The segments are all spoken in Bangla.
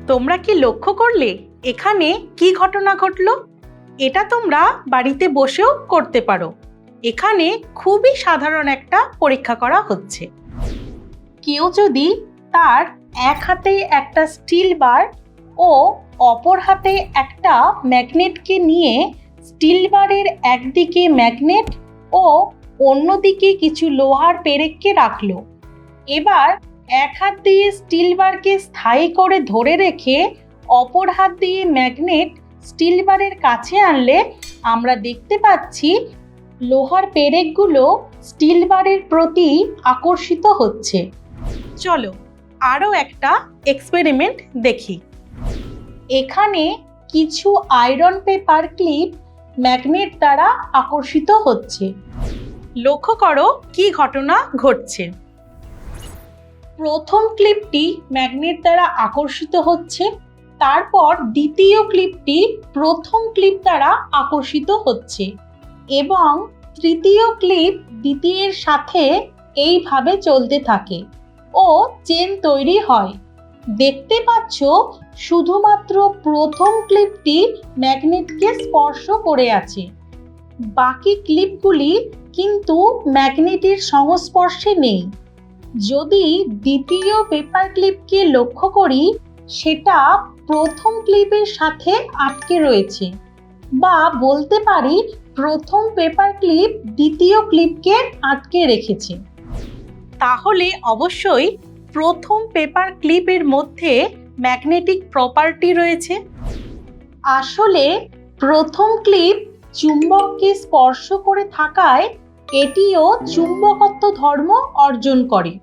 তোমরা কি লক্ষ্য করলে এখানে কি ঘটনা ঘটলো? এটা তোমরা বাড়িতে বসেও করতে পারো। এখানে খুবই সাধারণ একটা পরীক্ষা করা হচ্ছে। কেউ যদি তার এক হাতে একটা স্টিল বার ও অপর হাতে একটা ম্যাগনেটকে নিয়ে স্টিল বারের একদিকে ম্যাগনেট ও অন্যদিকে কিছু লোহার পেরেককে রাখলো। এবার এক হাত দিয়ে স্টিল বারকে স্থায়ী করে ধরে রেখে অপর হাত দিয়ে ম্যাগনেট স্টিল বারের কাছে আনলে আমরা দেখতে পাচ্ছি লোহার পেরেকগুলো স্টিল বারের প্রতি আকর্ষিত হচ্ছে। চলো আরও একটা এক্সপেরিমেন্ট দেখি। এখানে কিছু আয়রন পেপার ক্লিপ ম্যাগনেট দ্বারা আকর্ষিত হচ্ছে। লক্ষ্য করো কি ঘটনা ঘটছে। প্রথম ক্লিপটি ম্যাগনেট দ্বারা আকর্ষিত হচ্ছে, তারপর দ্বিতীয় ক্লিপটি প্রথম ক্লিপ দ্বারা আকর্ষিত হচ্ছে এবং তৃতীয় ক্লিপ দ্বিতীয়ের সাথে এইভাবে চলতে থাকে ও চেন তৈরি হয়। দেখতে পাচ্ছ শুধুমাত্র প্রথম ক্লিপটি ম্যাগনেটকে স্পর্শ করে আছে, বাকি ক্লিপগুলি কিন্তু ম্যাগনেটের সংস্পর্শে নেই। যদি দ্বিতীয় পেপার ক্লিপকে লক্ষ্য করি, সেটা প্রথম ক্লিপের সাথে আটকে রয়েছে, বা বলতে পারি প্রথম পেপার ক্লিপ দ্বিতীয় ক্লিপকে আটকে রেখেছে। তাহলে অবশ্যই প্রথম পেপার ক্লিপের মধ্যে ম্যাগনেটিক প্রপার্টি রয়েছে। আসলে প্রথম ক্লিপ চুম্বককে স্পর্শ করে থাকায় এটিও চুম্বকত্ব ধর্ম অর্জন করে।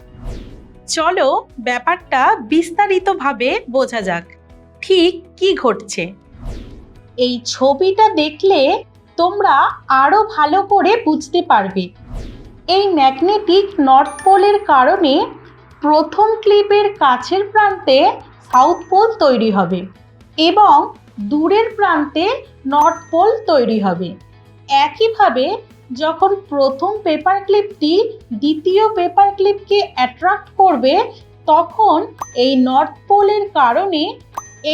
চলো ব্যাপারটা বিস্তারিতভাবে বোঝা যাক ঠিক কি ঘটছে। এই ছবিটা দেখলে তোমরা আরো ভালো করে বুঝতে পারবে। এই ম্যাগনেটিক নর্থ পোলের কারণে প্রথম ক্লিপের কাছের প্রান্তে সাউথ পোল তৈরি হবে এবং দূরের প্রান্তে নর্থ পোল তৈরি হবে। একইভাবে যখন প্রথম পেপার ক্লিপটি দ্বিতীয় পেপার ক্লিপকে অ্যাট্রাক্ট করবে, তখন এই নর্থ পোলের কারণে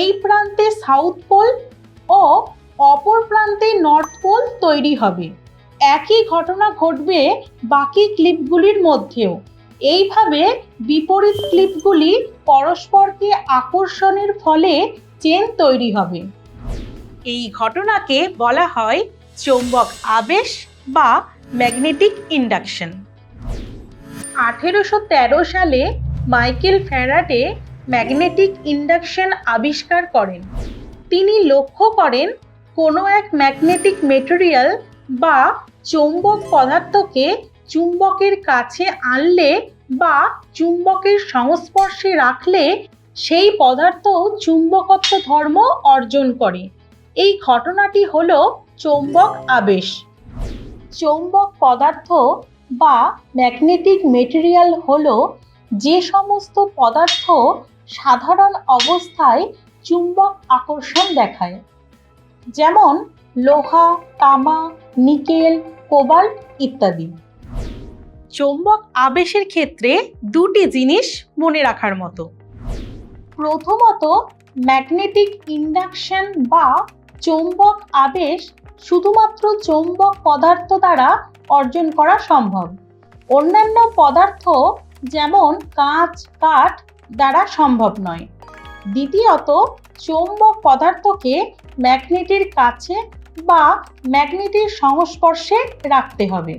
এই প্রান্তে সাউথ পোল ও অপর প্রান্তে নর্থ পোল তৈরি হবে। একই ঘটনা ঘটবে বাকি ক্লিপগুলির মধ্যেও। এইভাবে বিপরীত ক্লিপগুলি পরস্পরকে আকর্ষণের ফলে চেন তৈরি হবে। এই ঘটনাকে বলা হয় চৌম্বক আবেশ বা ম্যাগনেটিক ইন্ডাকশন। 1813 সালে মাইকেল ফ্যারাডে ম্যাগনেটিক ইন্ডাকশন আবিষ্কার করেন। তিনি লক্ষ্য করেন কোনো এক ম্যাগনেটিক মেটেরিয়াল বা চৌম্বক পদার্থকে চুম্বকের কাছে আনলে বা চুম্বকের সংস্পর্শে রাখলে সেই পদার্থ চুম্বকত্ব ধর্ম অর্জন করে। এই ঘটনাটি হলো চৌম্বক আবেশ। চৌম্বক পদার্থ বা ম্যাগনেটিক মেটেরিয়াল হলো যে সমস্ত পদার্থ সাধারণ অবস্থায় চুম্বক আকর্ষণ দেখায়, যেমন লোহা, তামা, নিকেল, কোবাল্ট ইত্যাদি। চৌম্বক আবেশের ক্ষেত্রে দুটি জিনিস মনে রাখার মতো। প্রথমত, ম্যাগনেটিক ইন্ডাকশন বা চৌম্বক আবেশ শুধুমাত্র চৌম্বক পদার্থ দ্বারা অর্জন করা সম্ভব, অন্যান্য পদার্থ যেমন কাঁচ, কাঠ দ্বারা সম্ভব নয়। দ্বিতীয়ত, চৌম্বক পদার্থকে ম্যাগনেটের কাছে বা ম্যাগনেটের সংস্পর্শে রাখতে হবে।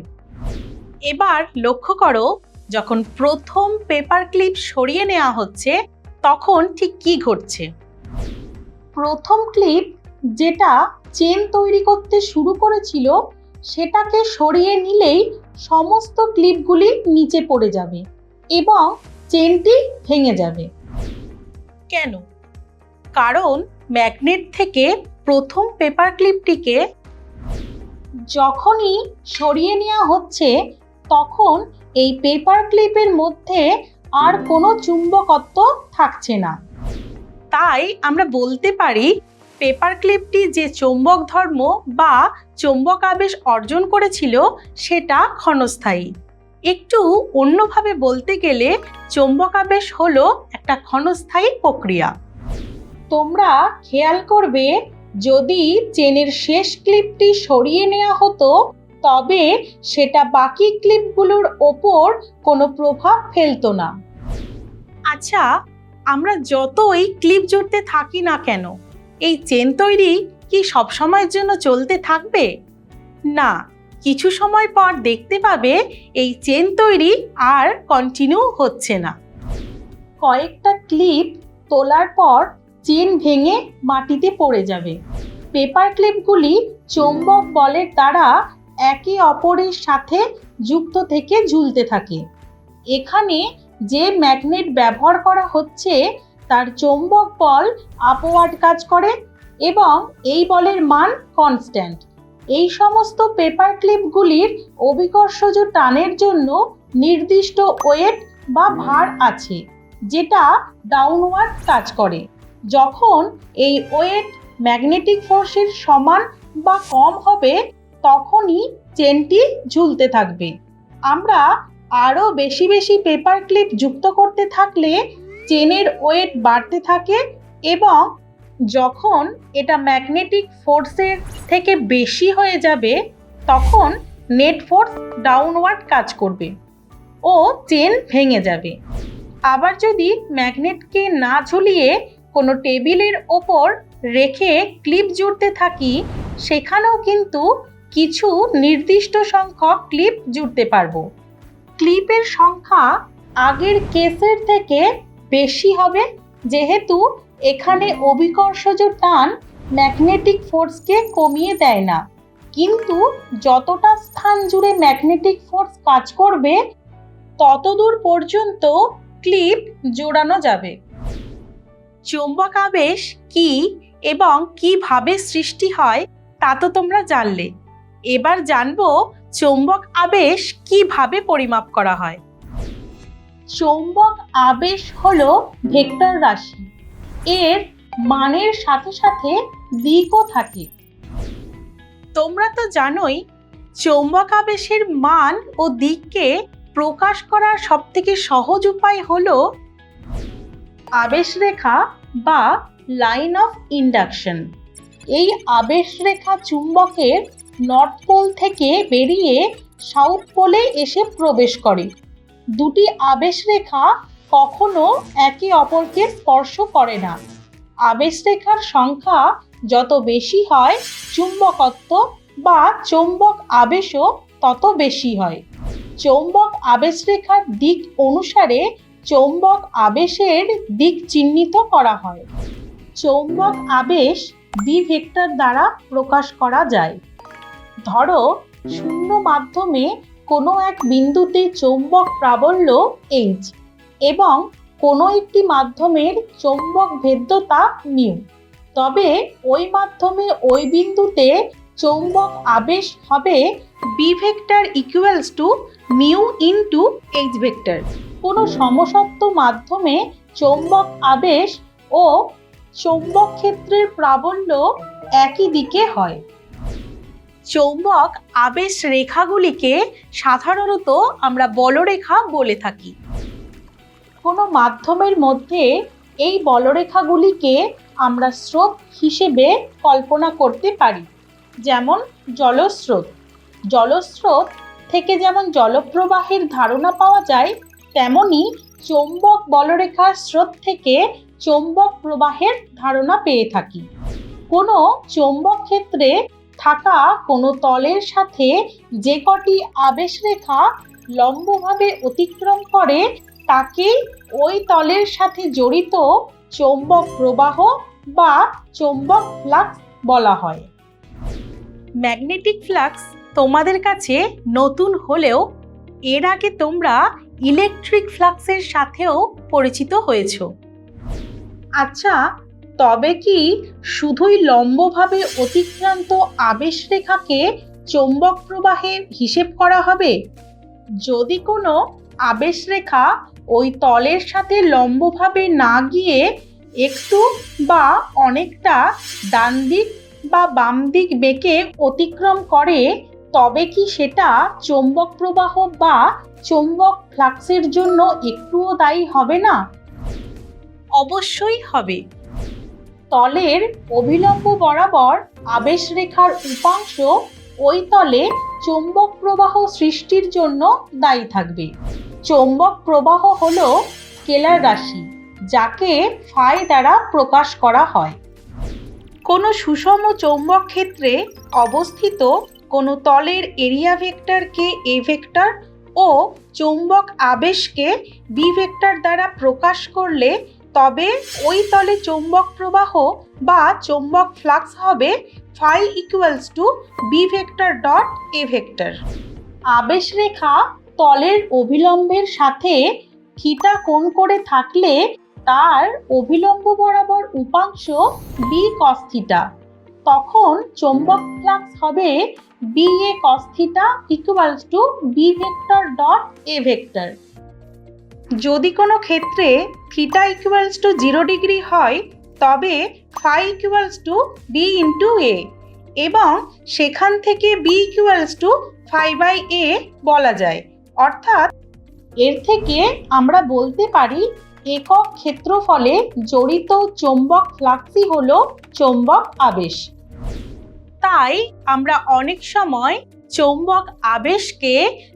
এবার লক্ষ্য করো, যখন প্রথম পেপার ক্লিপ সরিয়ে নেওয়া হচ্ছে তখন ঠিক কি ঘটছে। প্রথম ক্লিপ যেটা চেন তৈরি করতে শুরু করেছিল, সেটাকে সরিয়ে নিলেই সমস্ত ক্লিপগুলি নিচে পড়ে যাবে এবং চেনটি ভেঙে যাবে। কেন? কারণ ম্যাগনেট থেকে প্রথম পেপার ক্লিপটিকে যখনই সরিয়ে নেওয়া হচ্ছে, তখন এই পেপার ক্লিপের মধ্যে আর কোনো চুম্বকত্ব থাকছে না। তাই আমরা বলতে পারি পেপার ক্লিপটি যে চৌম্বক ধর্ম বা চৌম্বক আবেশ অর্জন করেছিল সেটা ক্ষণস্থায়ী। একটু অন্যভাবে বলতে গেলে চৌম্বক আবেশ হলো একটা ক্ষণস্থায়ী প্রক্রিয়া। তোমরা খেয়াল করবে, যদি চেনের শেষ ক্লিপটি সরিয়ে নেওয়া হতো তবে সেটা বাকি ক্লিপগুলোর ওপর কোনো প্রভাব ফেলতো না। আচ্ছা, আমরা যতই ক্লিপ জুড়তে থাকি না কেন, এই চেন তৈরি কি সব সময়ের জন্য চলতে থাকবে? না, কিছু সময় পর দেখতে পাবে এই চেন তৈরি আর কন্টিনিউ হচ্ছে না। কয়েকটা ক্লিপ তোলার পর চেন ভেঙে মাটিতে পড়ে যাবে। পেপার ক্লিপগুলি চৌম্বক বলের দ্বারা একে অপরের সাথে যুক্ত থেকে ঝুলতে থাকে। এখানে যে ম্যাগনেট ব্যবহার করা হচ্ছে তার চৌম্বক বল আপওয়ার্ড কাজ করে এবং এই বলের মান কনস্ট্যান্ট। এই সমস্ত পেপার ক্লিপগুলির অভিকর্ষজ টানের জন্য নির্দিষ্ট ওয়েট বা ভার আছে, যেটা ডাউনওয়ার্ড কাজ করে। যখন এই ওয়েট ম্যাগনেটিক ফোর্সের সমান বা কম হবে তখনই চেনটি ঝুলতে থাকবে। আমরা আরও বেশি বেশি পেপার ক্লিপ যুক্ত করতে থাকলে চেনের ওয়েট বাড়তে থাকে এবং যখন এটা ম্যাগনেটিক ফোর্সের থেকে বেশি হয়ে যাবে তখন নেট ফোর্স ডাউনওয়ার্ড কাজ করবে ও চেন ভেঙে যাবে। আবার যদি ম্যাগনেটকে না ঝুলিয়ে কোনো টেবিলের ওপর রেখে ক্লিপ জুড়তে থাকি, সেখানেও কিন্তু কিছু নির্দিষ্ট সংখ্যক ক্লিপ জুড়তে পারবো। ক্লিপের সংখ্যা আগের কেসের থেকে বেশি হবে, যেহেতু এখানে অভিকর্ষজ টান ম্যাগনেটিক ফোর্সকে কমিয়ে দেয় না, কিন্তু যতটা স্থান জুড়ে ম্যাগনেটিক ফোর্স কাজ করবে ততদূর পর্যন্ত ক্লিপ জোড়ানো যাবে। চৌম্বক আবেশ কি এবং কিভাবে সৃষ্টি হয় তা তো তোমরা জানলে। এবার জানবো চৌম্বক আবেশ কিভাবে পরিমাপ করা হয়। চৌম্বক আবেশ হলো ভেক্টর রাশি। এর মানের সাথে সাথে দিকও থাকে। তোমরা তো জানোই চৌম্বক আবেশের মান ও দিককে প্রকাশ করার সবথেকে সহজ উপায় হলো আবেশ রেখা বা লাইন অফ ইন্ডাকশন। এই আবেশ রেখা চুম্বকের নর্থ পোল থেকে বেরিয়ে সাউথ পোলে এসে প্রবেশ করে। দুটি আবেশ রেখা কখনো একে অপরকে স্পর্শ করে না। আবেশ রেখার সংখ্যা যত বেশি হয় চুম্বকত্ব বা চৌম্বক আবেশও তত বেশি হয়। চৌম্বক আবেশ রেখার দিক অনুসারে চৌম্বক আবেশের দিক চিহ্নিত করা হয়। চৌম্বক আবেশ বি ভেক্টর দ্বারা প্রকাশ করা যায়। ধরো শূন্য মাধ্যমে কোনো এক বিন্দুতে চৌম্বক প্রাবল্য H এবং কোনো একটি মাধ্যমের চৌম্বক ভেদ্যতা মিউ, তবে ওই মাধ্যমে ওই বিন্দুতে চৌম্বক আবেশ হবে B vector equals to mu into H vector. কোনো সমসত্ব মাধ্যমে চৌম্বক আবেশ ও চৌম্বক ক্ষেত্রের প্রাবল্য একই দিকে হয়। চৌম্বক আবেশ রেখাগুলিকে সাধারণত আমরা বলরেখা বলে থাকি। কোনো মাধ্যমের মধ্যে এই বলরেখাগুলিকে আমরা স্রোত হিসেবে কল্পনা করতে পারি, যেমন জলস্রোত। জলস্রোত থেকে যেমন জলপ্রবাহের ধারণা পাওয়া যায়, তেমনি চৌম্বক বলরেখার স্রোত থেকে চৌম্বক প্রবাহের ধারণা পেয়ে থাকি। কোনো চৌম্বক ক্ষেত্রে থাকা কোনো তলের সাথে যে কটি আবেশ রেখা লম্বভাবে অতিক্রম করে তাকেই ওই তলের সাথে জড়িত চৌম্বক প্রবাহ বা চৌম্বক ফ্লাক্স বলা হয়। ম্যাগনেটিক ফ্লাক্স তোমাদের কাছে নতুন হলেও এর আগে তোমরা ইলেকট্রিক ফ্লাক্সের সাথেও পরিচিত হয়েছো। আচ্ছা, তবে কি শুধুই লম্বভাবে অতিক্রান্ত আবেশ রেখাকে চৌম্বক প্রবাহের হিসেব করা হবে? যদি কোনো আবেশ রেখা ওই তলের সাথে লম্বভাবে না গিয়ে একটু বা অনেকটা ডান দিক বা বাম দিক বেঁকে অতিক্রম করে, তবে কি সেটা চৌম্বক প্রবাহ বা চৌম্বক ফ্লাক্সের জন্য একটুও দায়ী হবে না? অবশ্যই হবে। তলের অভিলম্ব বরাবর আবেশ রেখার উপাংশ ওই তলে চৌম্বক প্রবাহ সৃষ্টির জন্য দায়ী থাকবে। চৌম্বক প্রবাহ হলো স্কেলার রাশি, যাকে ফাই দ্বারা প্রকাশ করা হয়। কোনো সুষম চৌম্বক ক্ষেত্রে অবস্থিত কোনো তলের এরিয়া ভেক্টরকে এ ভেক্টর ও চৌম্বক আবেশকে বি ভেক্টর দ্বারা প্রকাশ করলে তবে ওই তলে চৌম্বক প্রবাহ বা চৌম্বক ফ্লাক্স হবে phi equals to B vector dot A vector. আবেশ রেখা তলের অভিলম্বের সাথে থিটা কোণ করে থাকলে তার অভিলম্ব বরাবর উপাংশ বি কস থিটা, তখন চৌম্বক ফ্লাক্স হবে B A cos theta equals to B vector dot A vector. যদি কোনো ক্ষেত্রে থিটা ইকুয়ালস টু 0 ডিগ্রি হয় তবে phi equals to B into A, এবং সেখান থেকে B equals to phi by A বলা যায়। অর্থাৎ এর থেকে আমরা বলতে পারি একক ক্ষেত্রফলে জড়িত চৌম্বক ফ্লাক্সই হলো চৌম্বক আবেশ। তাই আমরা অনেক সময় চৌম্বক আবেশকে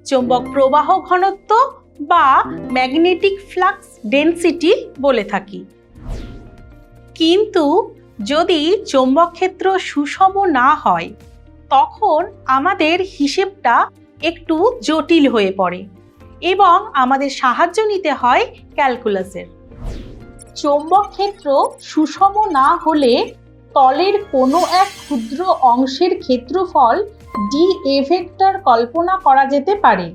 চৌম্বক প্রবাহ ঘনত্ব বা ম্যাগনেটিক ফ্লাক্স ডেনসিটি বলে থাকি। কিন্তু যদি চৌম্বক ক্ষেত্র সুষম না হয় তখন আমাদের হিসেবটা একটু জটিল হয়ে পড়ে এবং আমাদের সাহায্য নিতে হয় ক্যালকুলাসের। চৌম্বক ক্ষেত্র সুষম না হলে তলের কোনো এক ক্ষুদ্র অংশের ক্ষেত্রফল ডি এ ভেক্টর কল্পনা করা যেতে পারে,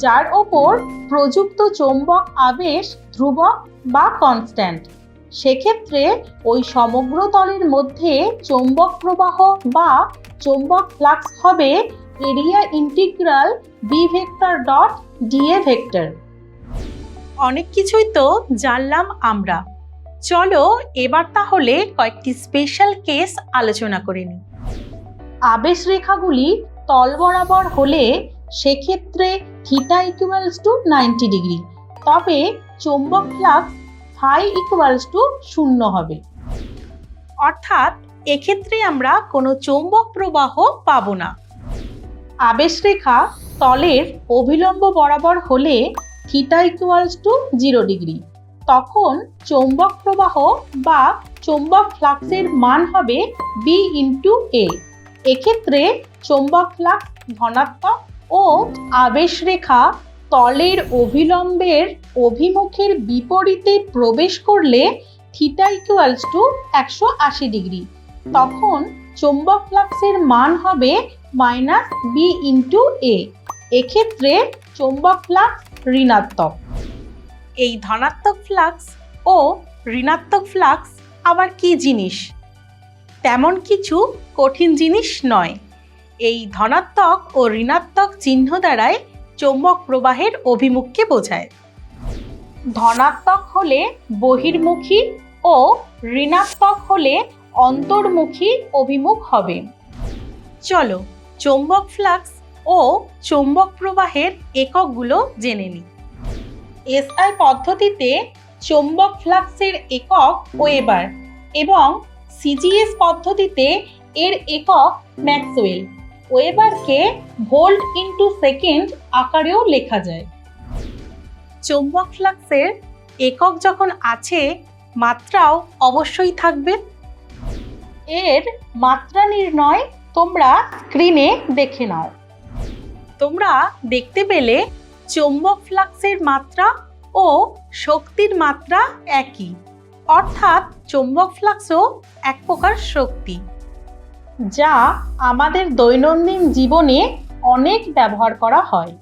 যার ওপর প্রযুক্ত চৌম্বক আবেশ ধ্রুবক বা কনস্ট্যান্ট। সেক্ষেত্রে ওই সমগ্র তলের মধ্যে চৌম্বক প্রবাহ বা চৌম্বক ফ্লাক্স হবে area integral B vector dot D A vector. অনেক কিছুই তো জানলাম আমরা। চলো এবার তাহলে কয়েকটি স্পেশাল কেস আলোচনা করে নিই। আবেশ রেখাগুলি তল বরাবর হলে সেক্ষেত্রে থিটা ইকুয়ালস টু 90 ডিগ্রি, তবে চৌম্বক ফ্লাক্স ফাই ইকুয়ালস টু 0 হবে। অর্থাৎ এক্ষেত্রে আমরা কোনো চৌম্বক প্রবাহ পাবো না। আবেশ রেখা তলের অভিলম্ব বরাবর হলে থিটা ইকুয়ালস টু 0 ডিগ্রি, তখন চৌম্বক প্রবাহ বা চৌম্বক ফ্লাক্সের মান হবে বি ইন্টু এ। এক্ষেত্রে চৌম্বক ফ্লাক্স ধনাত্মক ও আবেশ রেখা তলের অভিলম্বের অভিমুখের বিপরীতে প্রবেশ করলে থিটা ইকুয়ালস টু 180 ডিগ্রি, তখন চৌম্বক ফ্লাক্সের মান হবে মাইনাস বি ইন্টু এ। এক্ষেত্রে চৌম্বক ফ্লাক্স ঋণাত্মক। এই ধনাত্মক ফ্লাক্স ও ঋণাত্মক ফ্লাক্স আবার কি জিনিস? তেমন কিছু কঠিন জিনিস নয়। এই ধনাত্মক ও ঋণাত্মক চিহ্ন দ্বারাই চৌম্বক প্রবাহের অভিমুখকে বোঝায়। ধনাত্মক হলে বহির্মুখী ও ঋণাত্মক হলে অন্তর্মুখী অভিমুখ হবে। চলো চৌম্বক ফ্লাক্স ও চৌম্বক প্রবাহের এককগুলো জেনে নিই। এসআই পদ্ধতিতে চৌম্বক ফ্লাক্সের একক ওয়েবার এবং সিজিএস পদ্ধতিতে এর একক ম্যাক্সওয়েল। ওয়েবারকে ভোল্ট ইন্টু সেকেন্ড আকারেও লেখা যায়। চৌম্বক ফ্লাক্সের একক যখন আছে, মাত্রাও অবশ্যই থাকবে। এর মাত্রা নির্ণয় তোমরা স্ক্রিনে দেখে নাও। তোমরা দেখতে পেলে চৌম্বক ফ্লাক্সের মাত্রা ও শক্তির মাত্রা একই, অর্থাৎ চৌম্বক ফ্লাক্সও এক প্রকার শক্তি, যা আমাদের দৈনন্দিন জীবনে অনেক ব্যবহার করা হয়।